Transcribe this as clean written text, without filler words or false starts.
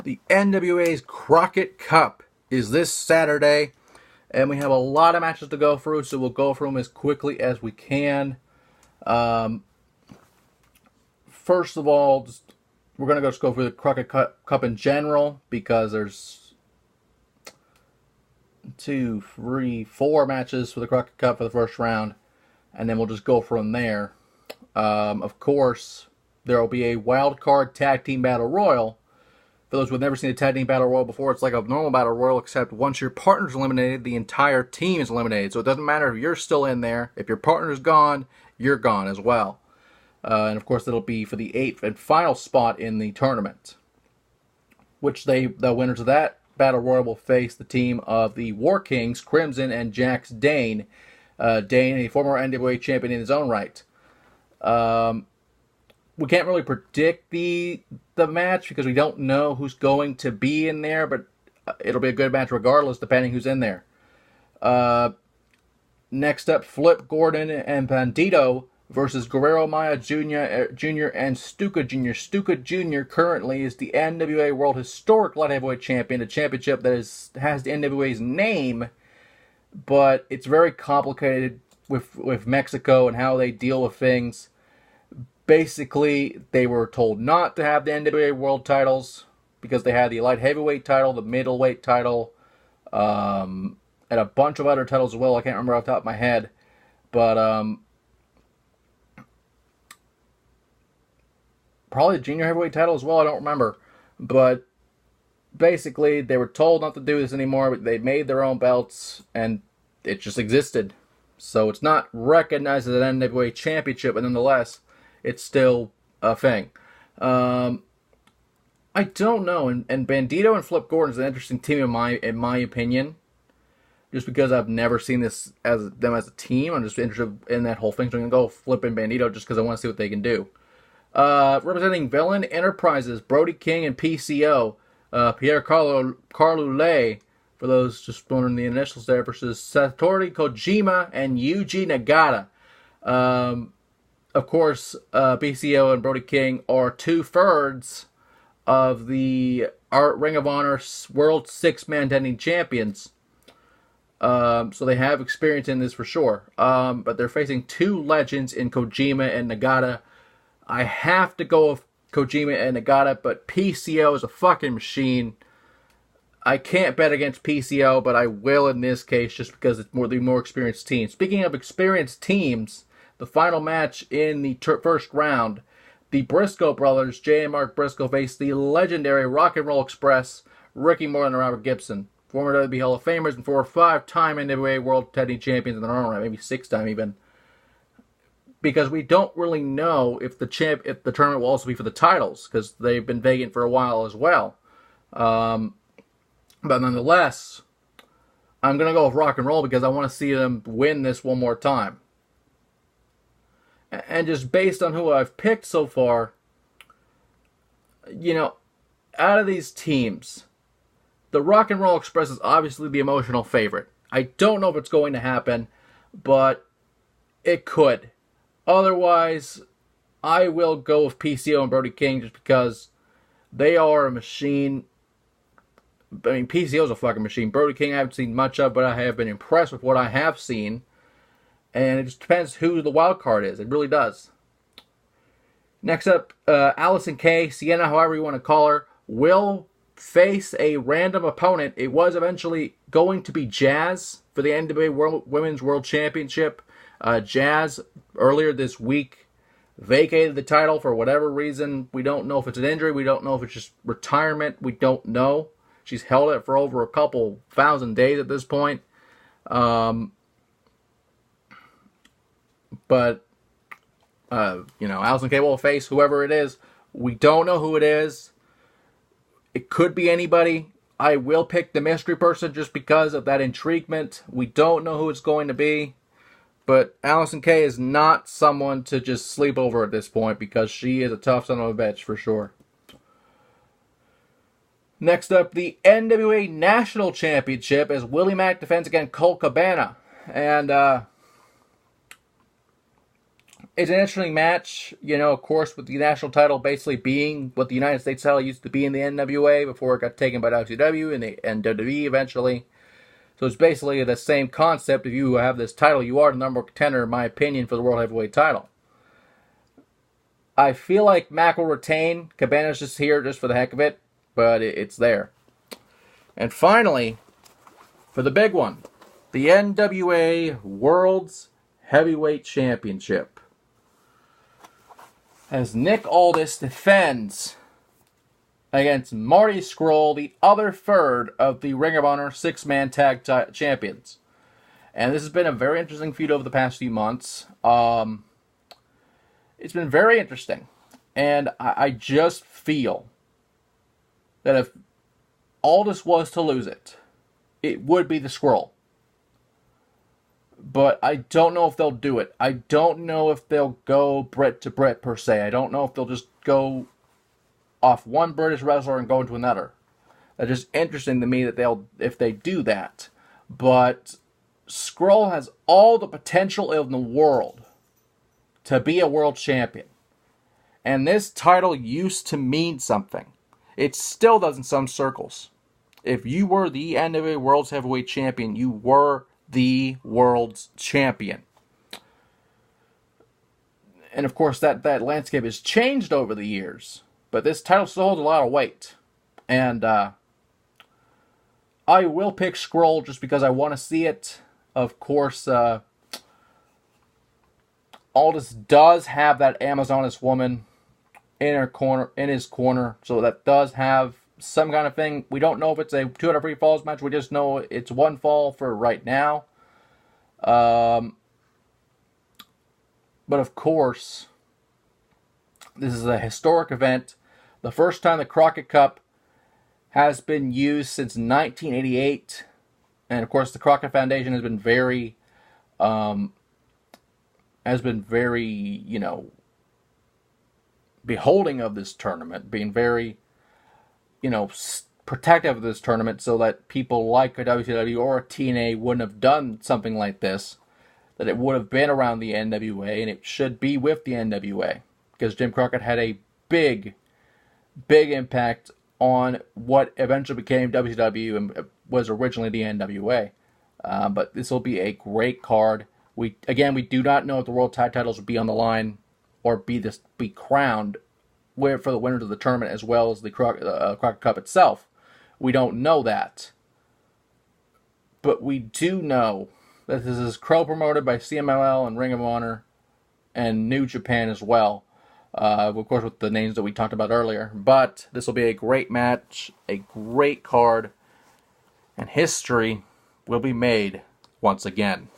The NWA's Crockett Cup is this Saturday, and we have a lot of matches to go through, so we'll go through them as quickly as we can. First of all, we're going to just go through the Crockett Cup in general, because there's 2, 3, 4 matches for the Crockett Cup for the first round, and then we'll just go from there. Of course, there will be a wild card tag team battle royal. For those who have never seen a tag team battle royal before, it's like a normal battle royal, except once your partner's eliminated, the entire team is eliminated. So it doesn't matter if you're still in there. If your partner's gone, you're gone as well. And of course, it'll be for the 8th and final spot in the tournament, which the winners of that battle royal will face the team of the War Kings, Crimson, and Jax Dane. Dane, a former NWA champion in his own right. We can't really predict the match because we don't know who's going to be in there, but it'll be a good match regardless, depending who's in there. Next up, Flip Gordon and Bandito versus Guerrero Maya Jr. and Stuka Jr. Stuka Jr. currently is the NWA World Historic Light Heavyweight Champion, a championship that has the NWA's name, but it's very complicated with Mexico and how they deal with things. Basically, they were told not to have the NWA World titles because they had the Light Heavyweight title, the Middleweight title, and a bunch of other titles as well. I can't remember off the top of my head. But probably the Junior Heavyweight title as well. I don't remember. But basically, they were told not to do this anymore, but they made their own belts, and it just existed. So it's not recognized as an NWA championship, but nonetheless, it's still a thing. I don't know, and Bandito and Flip Gordon is an interesting team in my opinion. Just because I've never seen them as a team, I'm just interested in that whole thing. So I'm gonna go Flip and Bandito just because I want to see what they can do. Representing Villain Enterprises, Brody King and PCO, Pierre Carloulet, for those just wondering the initials there, versus Satoru Kojima and Yuji Nagata. Of course, PCO and Brody King are 2/3 of the Ring of Honor World 6-Man Tag Champions. So they have experience in this for sure. But they're facing 2 legends in Kojima and Nagata. I have to go with Kojima and Nagata, but PCO is a fucking machine. I can't bet against PCO, but I will in this case just because it's the more experienced team. Speaking of experienced teams, the final match in the first round, the Briscoe brothers, Jay and Mark Briscoe, face the legendary Rock and Roll Express, Ricky Morton and Robert Gibson, former WWE Hall of Famers and 4 or 5-time NWA World Tag Team Champions in their own right, maybe 6-time even. Because we don't really know if the tournament will also be for the titles, because they've been vacant for a while as well. But nonetheless, I'm going to go with Rock and Roll because I want to see them win this one more time. And just based on who I've picked so far, out of these teams, the Rock and Roll Express is obviously the emotional favorite. I don't know if it's going to happen, but it could. Otherwise, I will go with PCO and Brody King just because they are a machine. I mean, PCO's a fucking machine. Brody King I haven't seen much of, but I have been impressed with what I have seen. And it just depends who the wild card is. It really does. Next up, Allison Kay, Sienna, however you want to call her, will face a random opponent. It was eventually going to be Jazz for the NWA Women's World Championship. Jazz, earlier this week, vacated the title for whatever reason. We don't know if it's an injury. We don't know if it's just retirement. We don't know. She's held it for over a couple thousand days at this point. But, Allison Kay will face whoever it is. We don't know who it is. It could be anybody. I will pick the mystery person just because of that intriguement. We don't know who it's going to be. But Allison Kay is not someone to just sleep over at this point because she is a tough son of a bitch for sure. Next up, the NWA National Championship as Willie Mack defends against Colt Cabana. And, It's an interesting match, you know, of course, with the national title basically being what the United States title used to be in the NWA before it got taken by WCW and WWE eventually. So it's basically the same concept. If you have this title, you are the number one contender, in my opinion, for the World Heavyweight title. I feel like Mac will retain. Cabana's just here just for the heck of it, but it's there. And finally, for the big one, the NWA World's Heavyweight Championship. As Nick Aldis defends against Marty Scurll, the other third of the Ring of Honor six-man tag champions. And this has been a very interesting feud over the past few months. It's been very interesting. And I just feel that if Aldis was to lose it, it would be the Scurll. But I don't know if they'll do it. I don't know if they'll go Brit to Brit per se. I don't know if they'll just go off one British wrestler and go into another. That's just interesting to me that if they do that. But Scurll has all the potential in the world to be a world champion. And this title used to mean something. It still does in some circles. If you were the NWA World's Heavyweight Champion, you were the world's champion. And of course that landscape has changed over the years, but this title still holds a lot of weight. And I will pick Scurll just because I want to see it. Of course, Aldis does have that Amazoness woman in his corner, so that does have some kind of thing. We don't know if it's a 2 out of 3 falls match. We just know it's one fall for right now. But of course, this is a historic event. The first time the Crockett Cup has been used since 1988. And of course, the Crockett Foundation has been very, you know, beholding of this tournament, being very, you know, protective of this tournament so that people like a WCW or a TNA wouldn't have done something like this, that it would have been around the NWA, and it should be with the NWA, because Jim Crockett had a big impact on what eventually became WCW and was originally the NWA. But this will be a great card. We do not know if the World Tag Titles will be on the line or be crowned for the winners of the tournament, as well as the Crockett Cup itself. We don't know that. But we do know that this is co-promoted by CMLL and Ring of Honor and New Japan as well. Of course, with the names that we talked about earlier. But this will be a great match, a great card, and history will be made once again.